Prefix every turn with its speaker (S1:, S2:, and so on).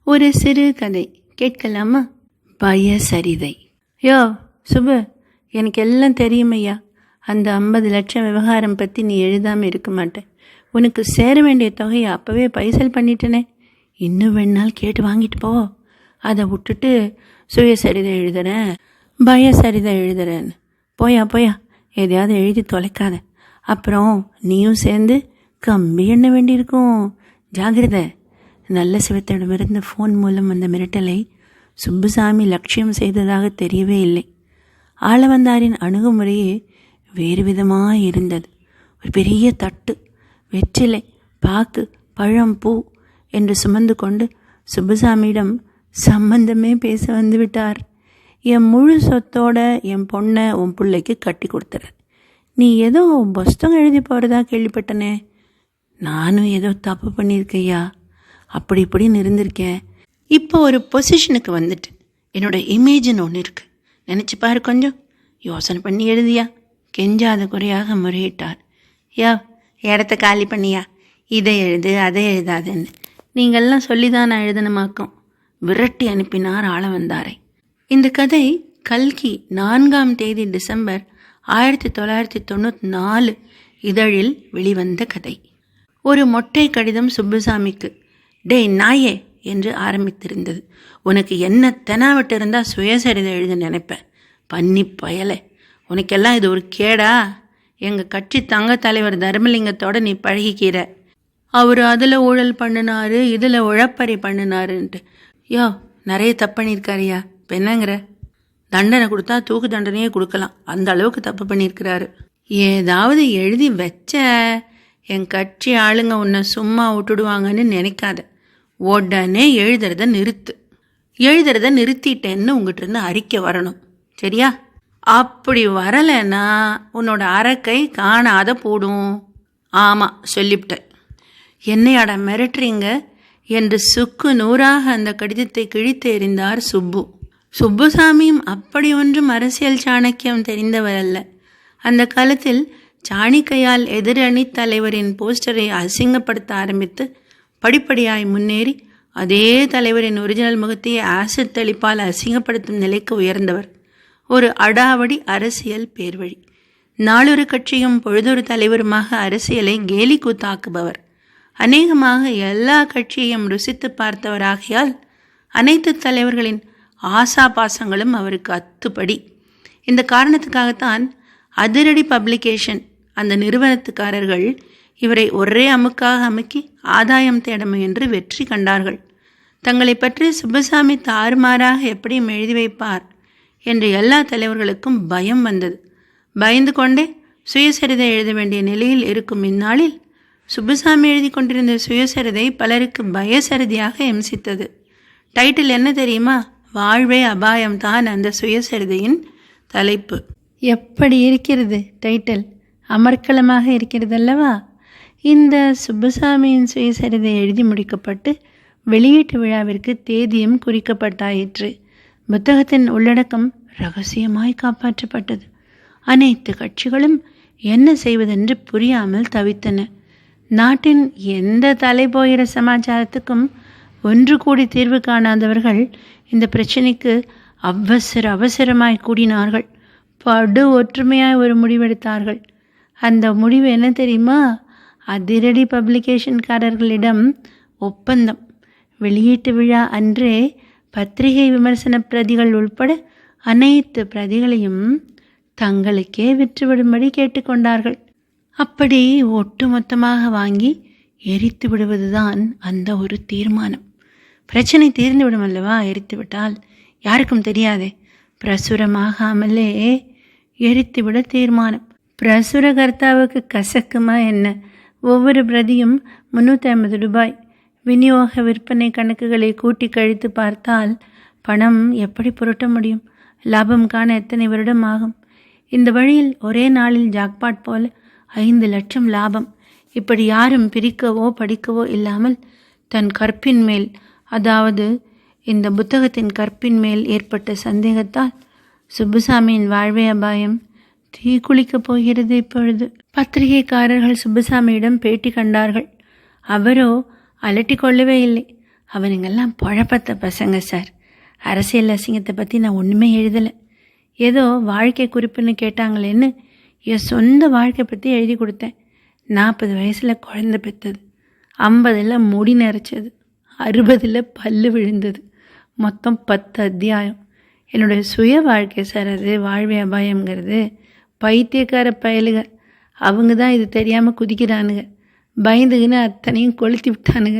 S1: ஒரு சிறு கதை கேட்கலாமா? பயசரிதை. யோ சுபு, எனக்கு எல்லாம் தெரியுமையா. அந்த 50 லட்சம் விவகாரம் பற்றி நீ எழுதாமல் இருக்க மாட்டேன். உனக்கு சேர வேண்டிய தொகையை அப்போவே பைசல் பண்ணிட்டேனே. இன்னும் வேணாலும் கேட்டு வாங்கிட்டு போ. அதை விட்டுட்டு சுயசரிதை எழுதுறேன், பயசரிதை எழுதுறேன்னு போயா எதையாவது எழுதி தொலைக்காத. அப்புறம் நீயும் சேர்ந்து கம்பி எண்ண வேண்டியிருக்கும். ஜாகிரதை. நல்ல சிவத்திடமிருந்து ஃபோன் மூலம் வந்த மிரட்டலை சுப்புசாமி லட்சியம் செய்ததாக தெரியவே இல்லை. ஆளவந்தாரின் அணுகுமுறையே வேறு விதமாக இருந்தது. ஒரு பெரிய தட்டு, வெற்றிலை, பாக்கு, பழம், பூ என்று சுமந்து கொண்டு சுப்புசாமியிடம் சம்பந்தமே பேச வந்து விட்டார். என் முழு சொத்தோட என் பொண்ணை உன் பிள்ளைக்கு கட்டி கொடுத்துற. நீ ஏதோ புஸ்தகம் எழுதி போகிறதா கேள்விப்பட்டனே. நானும் ஏதோ தப்பு பண்ணியிருக்கையா, அப்படி இப்படின்னு இருந்திருக்கேன். இப்போ ஒரு பொசிஷனுக்கு வந்துட்டு என்னோட இமேஜின்னு ஒன்று இருக்குது. நினச்சி பாரு, கொஞ்சம் யோசனை பண்ணி எழுதியா. கெஞ்சாத குறையாக முறையிட்டார். இடத்த காலி பண்ணியா, இதை எழுது அதை எழுதாதுன்னு நீங்கள்லாம் சொல்லி தான் நான் எழுதணுமாக்கும். விரட்டி அனுப்பினார் ஆளவந்தாரை. இந்த கதை கல்கி 4ஆம் தேதி டிசம்பர் 1994 இதழில் வெளிவந்த கதை. ஒரு மொட்டை கடிதம் சுப்புசாமிக்கு. டேய் நாயே என்று ஆரம்பித்திருந்தது. உனக்கு என்ன தெனாவட்டு இருந்தால் சுயசரிதை எழுத நினைப்பேன். பன்னி பயலை, உனக்கெல்லாம் இது ஒரு கேடா? எங்கள் கட்சி தங்க தலைவர் தர்மலிங்கத்தோட நீ பழகிக்கிற. அவர் அதில் ஊழல் பண்ணினாரு, இதில் உழப்பறி பண்ணினாருன்ட்டு. நிறைய தப்பு பண்ணியிருக்காரியா. இப்போ என்னங்கிற? தண்டனை கொடுத்தா தூக்கு தண்டனையே கொடுக்கலாம், அந்த அளவுக்கு தப்பு பண்ணியிருக்கிறாரு. ஏதாவது எழுதி வச்ச என் கட்சி ஆளுங்க உன்னை சும்மா விட்டுடுவாங்கன்னு நினைக்காத. உடனே எழுதுறத நிறுத்து. எழுதுறத நிறுத்திட்டேன்னு உங்ககிட்ட இருந்து அறிக்கை வரணும், சரியா? அப்படி வரலைன்னா உன்னோட அரக்கை காணாத போடும். ஆமாம், சொல்லிவிட்டேன். என்னையாட மிரட்டுறீங்க என்று சுக்கு நூறாக அந்த கடிதத்தை கிழித்து எறிந்தார் சுப்பு. சுப்புசாமியும் அப்படி ஒன்றும் அரசியல் சாணக்கியம் தெரிந்தவர் அல்ல. அந்த காலத்தில் சாணிக்கையால் எதிரணி தலைவரின் போஸ்டரை அசிங்கப்படுத்த ஆரம்பித்து படிப்படியாய் முன்னேறி அதே தலைவரின் ஒரிஜினல் முகத்தையே ஆசிட் தெளிப்பால் அசிங்கப்படுத்தும் நிலைக்கு உயர்ந்தவர். ஒரு அடாவடி அரசியல் பேர்வழி. நாளொரு கட்சியும் பொழுதொரு தலைவருமாக அரசியலை கேலி கூத்தாக்குபவர். அநேகமாக எல்லா கட்சியையும் ருசித்து பார்த்தவராகையால் அனைத்து தலைவர்களின் ஆசா பாசங்களும் அவருக்கு அத்துப்படி. இந்த காரணத்துக்காகத்தான் அதிரடி பப்ளிகேஷன் அந்த நிறுவனத்துக்காரர்கள் இவரை ஒரே அமுக்காக அமுக்கி ஆதாயம் தேட முயன்று வெற்றி கண்டார்கள். தங்களை பற்றி சுப்புசாமி தாறுமாறாக எப்படியும் எழுதி வைப்பார் என்று எல்லா தலைவர்களுக்கும் பயம் வந்தது. பயந்து கொண்டே சுயசரிதை எழுத வேண்டிய நிலையில் இருக்கும் இந்நாளில் சுப்புசாமி எழுதி கொண்டிருந்த சுயசரிதை பலருக்கு பயசரிதையாக எம்சித்தது. டைட்டில் என்ன தெரியுமா? வாழ்வே அபாயம்தான் அந்த சுயசரிதையின் தலைப்பு. எப்படி இருக்கிறது டைட்டில்? அமர்க்கலமாக இருக்கிறது அல்லவா? இந்த சுப்புசாமியின் சுயசரிதை எழுதி முடிக்கப்பட்டு வெளியீட்டு விழாவிற்கு தேதியும் குறிக்கப்பட்டாயிற்று. புத்தகத்தின் உள்ளடக்கம் ரகசியமாய் காப்பாற்றப்பட்டது. அனைத்து கட்சிகளும் என்ன செய்வதென்று புரியாமல் தவித்தன. நாட்டின் எந்த தலை போகிற சமாச்சாரத்துக்கும் ஒன்று கூடி தீர்வு காணாதவர்கள் இந்த பிரச்சனைக்கு அவசரமாய் கூடினார்கள். படு ஒற்றுமையாய் ஒரு முடிவெடுத்தார்கள். அந்த முடிவு என்ன தெரியுமா? அதிரடி பப்ளிகேஷன்காரர்களிடம் ஒப்பந்தம். வெளியீட்டு விழா அன்றே பத்திரிகை விமர்சன பிரதிகள் உள்பட அனைத்து பிரதிகளையும் தங்களுக்கே விற்றுவிடும்படி கேட்டுக்கொண்டார்கள். அப்படி ஒட்டுமொத்தமாக வாங்கி எரித்து விடுவதுதான் அந்த ஒரு தீர்மானம். பிரச்சனை தீர்ந்துவிடும் அல்லவா? எரித்துவிட்டால் யாருக்கும் தெரியாதே. பிரசுரமாகாமலே எரித்துவிட தீர்மானம். பிரசுரகர்த்தாவுக்கு கசக்குமா என்ன? ஒவ்வொரு பிரதியும் 350 ரூபாய். விநியோக விற்பனை கணக்குகளை கூட்டி கழித்து பார்த்தால் பணம் எப்படி புரட்ட முடியும்? லாபம் காண எத்தனை வருடம் ஆகும்? இந்த வழியில் ஒரே நாளில் ஜாக்பாட் போல 5 லட்சம் லாபம். இப்படி யாரும் பிரிக்கவோ படிக்கவோ இல்லாமல் தன் கற்பின் மேல், அதாவது இந்த புத்தகத்தின் கற்பின் மேல் ஏற்பட்ட சந்தேகத்தால் சுப்புசாமியின் வாழ்வே அபாயம். தீக்குளிக்கப் போகிறது இப்பொழுது. பத்திரிகைக்காரர்கள் சுப்புசாமியிடம் பேட்டி கண்டார்கள். அவரோ அலட்டி கொள்ளவே இல்லை. அவனுங்கெல்லாம் பொழப்பத்த பசங்க சார். அரசியல் அசிங்கத்தை பற்றி நான் ஒன்றுமே எழுதலை. ஏதோ வாழ்க்கை குறிப்புன்னு கேட்டாங்களேன்னு என் சொந்த வாழ்க்கை பற்றி எழுதி கொடுத்தேன். 40 வயசில் குழந்தை பெற்றது, 50 முடி நரைச்சது, 60 பல்லு விழுந்தது, மொத்தம் 10 அத்தியாயம். என்னுடைய சுய வாழ்க்கை சார் அது. வாழ்வே அபாயம்ங்கிறது பைத்தியக்கார பயலுக அவங்க தான் இது தெரியாமல் குதிக்கிறானுங்க. பயந்துக்குன்னு அத்தனையும் கொளுத்தி விட்டானுங்க.